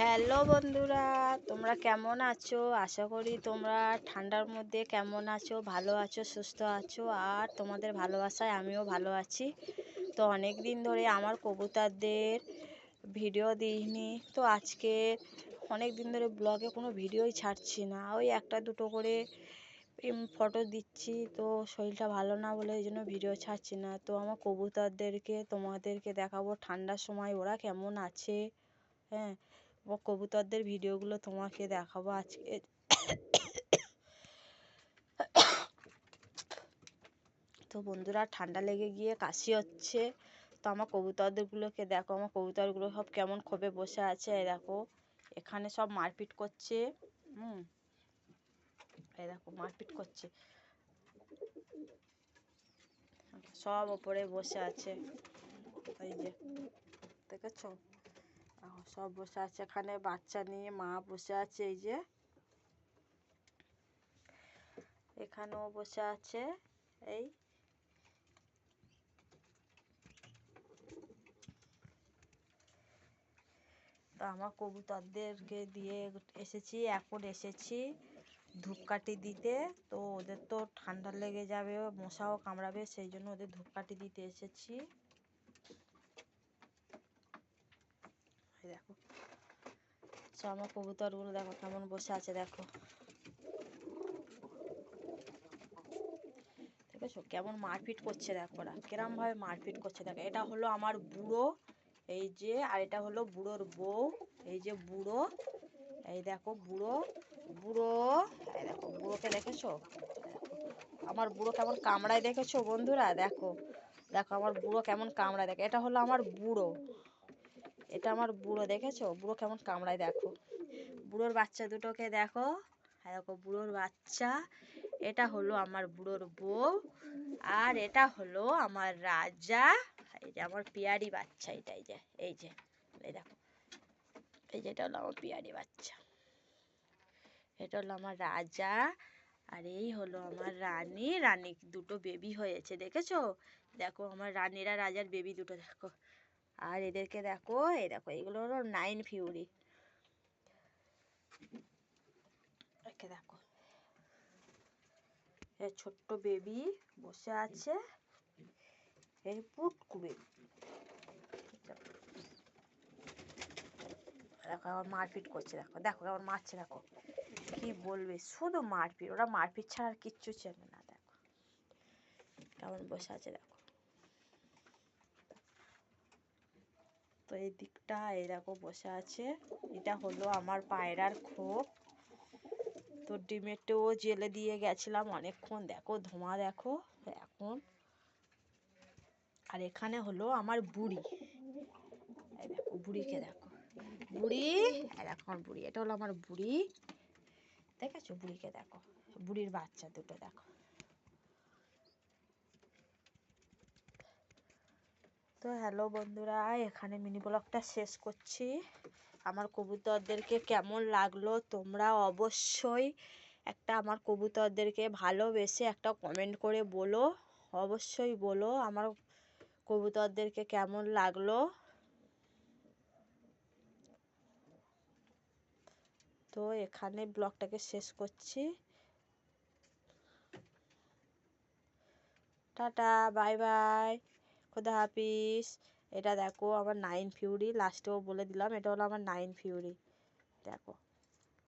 Hello বন্ধুরা, তোমরা কেমন আছো? আশা করি তোমরা ঠান্ডার মধ্যে কেমন আছো, ভালো আছো, সুস্থ আছো। আর তোমাদের ভালোবাসায় আমিও ভালো আছি। তো অনেক দিন ধরে আমার কবুতরদের ভিডিও দিইনি, তো আজকে অনেক দিন ধরে ব্লগে কোনো ভিডিওই ছাড়ছি না। ওই একটা দুটো করে ফটো দিচ্ছি, তো শরীরটা ভালো না বলে এই জন্য ভিডিও ছাড়ছি না। তো আমার কবুতরদেরকে তোমাদেরকে দেখাবো ঠান্ডার সময় ওরা কেমন আছে। হ্যাঁ, ও কবুতরদের ভিডিওগুলো তোমাকে দেখাবো আজকে। তো বন্ধুরা, ঠান্ডা লেগে গিয়ে কাশি হচ্ছে। তো আমার কবুতরদেরগুলোকে দেখো, আমার কবুতরগুলো সব কেমন ক্ষোভে বসে আছে। এই দেখো, এখানে সব মারপিট করছে। এই দেখো মারপিট করছে, সব ওপরে বসে আছে। এই যে দেখেছো, সব বসে আছে এখানে, বাচ্চা নিয়ে মা বসে আছে। এই যে এখানেও বসে আছে। এই তো আমার কবুতরদেরকে দিয়ে এসেছি, এখন এসেছি ধূপকাঠি দিতে। তো ওদের তো ঠান্ডা লেগে যাবে, মশাও কামড়াবে, সেই জন্য ওদের ধূপকাঠি দিতে এসেছি। দেখো সব আমার কবুতরগুলো দেখো কেমন বসে আছে। দেখো দেখেছো কেমন মারপিট করছে, দেখো ওরা কিরম ভাবে মারপিট করছে। দেখো এটা হলো আমার বুড়ো, এই যে, আর এটা হলো বুড়োর বউ। এই যে বুড়ো, এই দেখো বুড়ো বুড়ো, এই দেখো বুড়োকে দেখেছো, আমার বুড়ো কেমন কামড়ায় দেখেছো বন্ধুরা। দেখো দেখো আমার বুড়ো কেমন কামড়ায়। দেখো এটা হলো আমার বুড়ো, এটা আমার বুড়ো, দেখেছো বুড়ো কেমন কামড়ায়। দেখো বুড়োর বাচ্চা দুটোকে দেখো, দেখো বুড়োর বাচ্চা। এটা হলো আমার বুড়োর বউ, আর এটা হলো আমার রাজা। এই যে আমার পিয়ারি বাচ্চা, এটা এই যে, এই যে, এই দেখো, এই যে এটা হলো আমার পিয়ারি বাচ্চা, এটা হলো আমার রাজা। আর এই হলো আমার রানী। রানী দুটো বেবি হয়েছে, দেখেছো। দেখো আমার রানীরা রাজার বেবি দুটো দেখো। আর এদেরকে দেখো, এই দেখো এগুলো হলো 9 ফিউরি। একে দেখো, এই ছোট্ট বেবি বসে আছে, এই পুটকু বেবি। দেখো আবার মারপিট করছে, দেখো দেখো আবার মারছে। দেখো কি বলবে, শুধু মারপিট, ওরা মারপিট ছাড়া আর কিচ্ছু চেনে না। দেখো কেমন বসে আছে। দেখো তো এই দিকটা এই দেখো বসে আছে, এটা হলো আমার পায়রার খোপ। তো ডিমেটেও জেলে দিয়ে গেছিলাম অনেকক্ষণ। দেখো ধোঁয়া দেখো এখন। আর এখানে হলো আমার বুড়ি, এই দেখো বুড়িকে দেখো, বুড়ি, এই দেখো আমার বুড়ি, এটা হলো আমার বুড়ি, দেখেছো বুড়িকে দেখো, বুড়ির বাচ্চা দুটো দেখো। তো হ্যালো বন্ধুরা, এখানে মিনি ব্লগটা শেষ করছি। আমার কবুতরদেরকে কেমন লাগলো তোমরা অবশ্যই একটা আমার কবুতরদেরকে ভালোবেসে একটা কমেন্ট করে বলো, অবশ্যই বলো আমার কবুতরদেরকে কেমন লাগলো। তো এখানে ব্লগটাকে শেষ করছি। টাটা, বাই বাই, খোদা হাফিজ। এটা দেখো আমার 9 ফিউরি, লাস্টেও বলে দিলাম এটা হলো আমার 9 ফিউরি। দেখো